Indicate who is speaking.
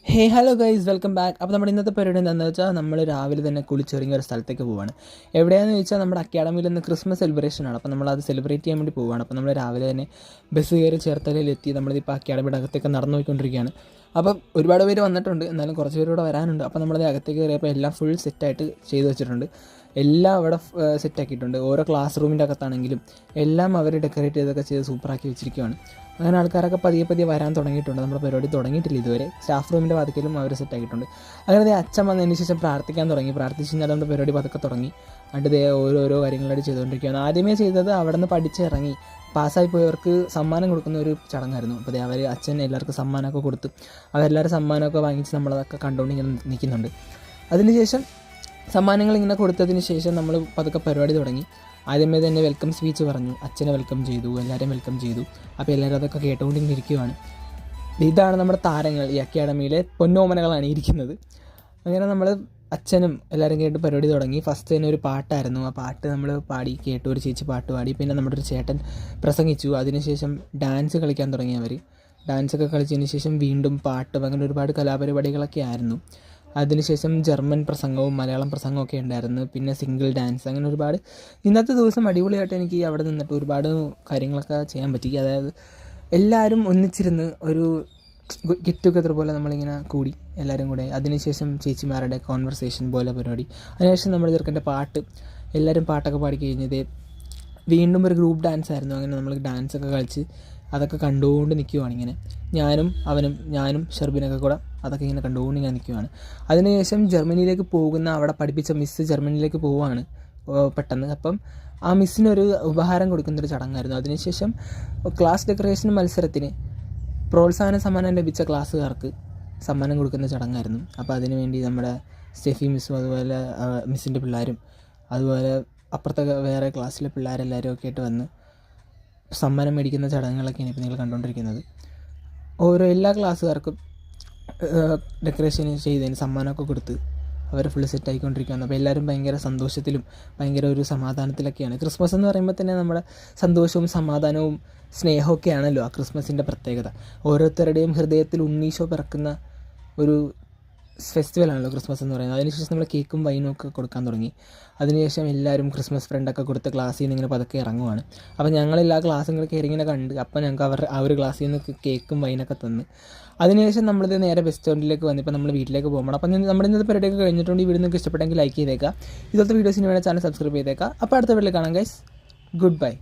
Speaker 1: Hello guys, welcome back. അപ്പോൾ നമ്മുടെ ഇന്നത്തെ പരിപാടി എന്താണെന്ന് വെച്ചാൽ നമ്മൾ രാവിലെ തന്നെ കുളിച്ചൊരുങ്ങിയ ഒരു സ്ഥലത്തേക്ക് പോവുകയാണ്. എവിടെയാണെന്ന് ചോദിച്ചാൽ നമ്മുടെ അക്കാഡമിയിൽ നിന്ന് ക്രിസ്മസ് സെലിബ്രേഷനാണ്. അപ്പോൾ നമ്മളത് സെലിബ്രേറ്റ് ചെയ്യാൻ വേണ്ടി പോവുകയാണ്. അപ്പോൾ നമ്മൾ രാവിലെ തന്നെ ബസ് കയറി ചേർത്തലയിലെത്തി നമ്മളിപ്പോൾ അക്കാഡമിയുടെ അകത്തേക്ക് നടന്നു പോയിക്കൊണ്ടിരിക്കുകയാണ്. അപ്പം ഒരുപാട് പേര് വന്നിട്ടുണ്ട്, എന്നാലും കുറച്ച് പേര് ഇവിടെ വരാനുണ്ട്. അപ്പോൾ നമ്മളത് അകത്തേക്ക് കയറിയപ്പോൾ എല്ലാം ഫുൾ സെറ്റായിട്ട് ചെയ്ത് വെച്ചിട്ടുണ്ട്. എല്ലാം അവിടെ സെറ്റാക്കിയിട്ടുണ്ട്. ഓരോ ക്ലാസ് റൂമിൻ്റെ അകത്താണെങ്കിലും എല്ലാം അവർ ഡെക്കറേറ്റ് ചെയ്തൊക്കെ ചെയ്ത് സൂപ്പറാക്കി വെച്ചിരിക്കുകയാണ്. അങ്ങനെ ആൾക്കാരൊക്കെ പതിയെ വരാൻ തുടങ്ങിയിട്ടുണ്ട്. നമ്മുടെ പരിപാടി തുടങ്ങിയിട്ടില്ല ഇതുവരെ. സ്റ്റാഫ് റൂമിൻ്റെ വാതിക്കലും അവർ സെറ്റാക്കിയിട്ടുണ്ട്. അങ്ങനെ അച്ഛൻ വന്നതിന് ശേഷം പ്രാർത്ഥിക്കാൻ തുടങ്ങി. പ്രാർത്ഥിച്ച് കഴിഞ്ഞാൽ നമ്മുടെ പരിപാടി പതുക്കെ തുടങ്ങി. എന്നിട്ട് ഓരോരോ കാര്യങ്ങളായിട്ട് ചെയ്തുകൊണ്ടിരിക്കുകയാണ്. ആദ്യമേ ചെയ്തത് അവിടെ നിന്ന് പഠിച്ചിറങ്ങി പാസ്സായി പോയവർക്ക് സമ്മാനം കൊടുക്കുന്ന ഒരു ചടങ്ങായിരുന്നു. അപ്പോൾ അവർ അച്ഛൻ എല്ലാവർക്കും സമ്മാനമൊക്കെ കൊടുത്ത് അവരെല്ലാവരും സമ്മാനമൊക്കെ വാങ്ങിച്ച് നമ്മളതൊക്കെ കണ്ടുകൊണ്ട് ഇങ്ങനെ നിൽക്കുന്നുണ്ട്. അതിനുശേഷം സമ്മാനങ്ങൾ ഇങ്ങനെ കൊടുത്തതിന് ശേഷം നമ്മൾ പതുക്കെ പരിപാടി തുടങ്ങി. ആദ്യമേ തന്നെ വെൽക്കം സ്പീച്ച് പറഞ്ഞു. അച്ഛനെ വെൽക്കം ചെയ്തു, എല്ലാവരെയും വെൽക്കം ചെയ്തു. അപ്പോൾ എല്ലാവരും അതൊക്കെ കേട്ടുകൊണ്ടിരിക്കുകയാണ്. ഇതാണ് നമ്മുടെ താരങ്ങൾ, ഈ അക്കാഡമിയിലെ പൊന്നോമനകളാണ് ഇരിക്കുന്നത്. അങ്ങനെ നമ്മൾ അച്ഛനും എല്ലാവരും കേട്ട് പരിപാടി തുടങ്ങി. ഫസ്റ്റ് തന്നെ ഒരു പാട്ടായിരുന്നു. ആ പാട്ട് നമ്മൾ പാടി കേട്ടു. ഒരു ചേച്ചി പാട്ട് പാടി. പിന്നെ നമ്മുടെ ഒരു ചേട്ടൻ പ്രസംഗിച്ചു. അതിനുശേഷം ഡാൻസ് കളിക്കാൻ തുടങ്ങി അവർ. ഡാൻസൊക്കെ കളിച്ചതിന് ശേഷം വീണ്ടും പാട്ടും അങ്ങനെ ഒരുപാട് കലാപരിപാടികളൊക്കെ ആയിരുന്നു. അതിനുശേഷം ജർമ്മൻ പ്രസംഗവും മലയാളം പ്രസംഗവും ഒക്കെ ഉണ്ടായിരുന്നു. പിന്നെ സിംഗിൾ ഡാൻസ്, അങ്ങനെ ഒരുപാട്. ഇന്നത്തെ ദിവസം അടിപൊളിയായിട്ട് എനിക്ക് അവിടെ നിന്നിട്ട് ഒരുപാട് കാര്യങ്ങളൊക്കെ ചെയ്യാൻ പറ്റി. അതായത് എല്ലാവരും ഒന്നിച്ചിരുന്ന് ഒരു ഗെറ്റ് ടുഗദർ പോലെ നമ്മളിങ്ങനെ കൂടി എല്ലാവരും കൂടെ. അതിനുശേഷം ചേച്ചിമാരുടെ കോൺവെർസേഷൻ പോലെ പരിപാടി. അതിനുശേഷം നമ്മുടെ ചെറുക്കൻ്റെ പാട്ട്, എല്ലാവരും പാട്ടൊക്കെ പാടി കഴിഞ്ഞത് വീണ്ടും ഒരു ഗ്രൂപ്പ് ഡാൻസ് ആയിരുന്നു. അങ്ങനെ നമ്മൾ ഡാൻസൊക്കെ കളിച്ച് അതൊക്കെ കണ്ടുകൊണ്ട് നിൽക്കുവാണ് ഇങ്ങനെ. ഞാനും ഷെർബിനൊക്കെ കൂടെ അതൊക്കെ ഇങ്ങനെ കണ്ടുകൊണ്ട് ഇങ്ങനെ നിൽക്കുവാണ്. അതിനുശേഷം ജർമ്മനിയിലേക്ക് പോകുന്ന അവിടെ പഠിപ്പിച്ച മിസ്സ് ജർമ്മനിയിലേക്ക് പോവുകയാണ് പെട്ടെന്ന്. അപ്പം ആ മിസ്സിനൊരു ഉപഹാരം കൊടുക്കുന്നൊരു ചടങ്ങായിരുന്നു. അതിനുശേഷം ക്ലാസ് ഡെക്കറേഷൻ മത്സരത്തിന് പ്രോത്സാഹന സമ്മാനം ലഭിച്ച ക്ലാസ്സുകാർക്ക് സമ്മാനം കൊടുക്കുന്ന ചടങ്ങായിരുന്നു. അപ്പോൾ അതിനുവേണ്ടി നമ്മുടെ സ്റ്റെഫി മിസ്സും അതുപോലെ മിസ്സിൻ്റെ പിള്ളേരും അതുപോലെ അപ്പുറത്തെ വേറെ ക്ലാസ്സിലെ പിള്ളേരെല്ലാവരും ഒക്കെ ആയിട്ട് വന്ന് സമ്മാനം മേടിക്കുന്ന ചടങ്ങുകളൊക്കെയാണ് ഇപ്പോൾ നിങ്ങൾ കണ്ടുകൊണ്ടിരിക്കുന്നത്. എല്ലാ ക്ലാസ്സുകാർക്കും ഡെക്കറേഷൻ ചെയ്തതിന് സമ്മാനമൊക്കെ കൊടുത്ത് അവർ ഫുള്ള് സെറ്റായിക്കൊണ്ടിരിക്കുകയാണ്. അപ്പോൾ എല്ലാവരും ഭയങ്കര സന്തോഷത്തിലും ഭയങ്കര ഒരു സമാധാനത്തിലൊക്കെയാണ്. ക്രിസ്മസ് എന്ന് പറയുമ്പോൾ തന്നെ നമ്മുടെ സന്തോഷവും സമാധാനവും സ്നേഹമൊക്കെ ആണല്ലോ ആ ക്രിസ്മസിൻ്റെ പ്രത്യേകത. ഓരോരുത്തരുടെയും ഹൃദയത്തിൽ ഉണ്ണീശോ പിറക്കുന്ന ഒരു ഫെസ്റ്റിവലാണല്ലോ ക്രിസ്മസ് എന്ന് പറയുന്നത്. അതിനുശേഷം നമ്മൾ കേക്കും വൈനും ഒക്കെ കൊടുക്കാൻ തുടങ്ങി. അതിനുശേഷം എല്ലാവരും ക്രിസ്മസ് ഫ്രണ്ടൊക്കെ കൊടുത്ത് ക്ലാസ്സിൽ നിന്ന് ഇങ്ങനെ പതുക്കെ ഇറങ്ങുവാണ്. അപ്പോൾ ഞങ്ങളെല്ലാ ക്ലാസ്സുകൾ കയറി ഇങ്ങനെ കണ്ട്. അപ്പോൾ ഞങ്ങൾക്ക് ആ ഒരു ക്ലാസ്സിൽ നിന്ന് കേക്കും വൈനൊക്കെ തന്ന്. അതിനുശേഷം നമ്മളിത് നേരെ ബസ് സ്റ്റാൻഡിലേക്ക് വന്ന് ഇപ്പോൾ നമ്മൾ വീട്ടിലേക്ക് പോകണം. അപ്പം നമ്മുടെ ഇന്നത്തെ പരിപാടിയൊക്കെ കഴിഞ്ഞിട്ടുണ്ട്. ഈ വീഡിയോ നിങ്ങൾക്ക് ഇഷ്ടപ്പെട്ടെങ്കിൽ ലൈക്ക് ചെയ്തേക്കുക. ഇതുപോലത്തെ വീഡിയോസിന് വേണ്ടി ചാനൽ സബ്സ്ക്രൈബ് ചെയ്തേക്കുക. അപ്പോൾ അടുത്ത വീഡിയോയിൽ കാണാം ഗൈസ്. Good bye.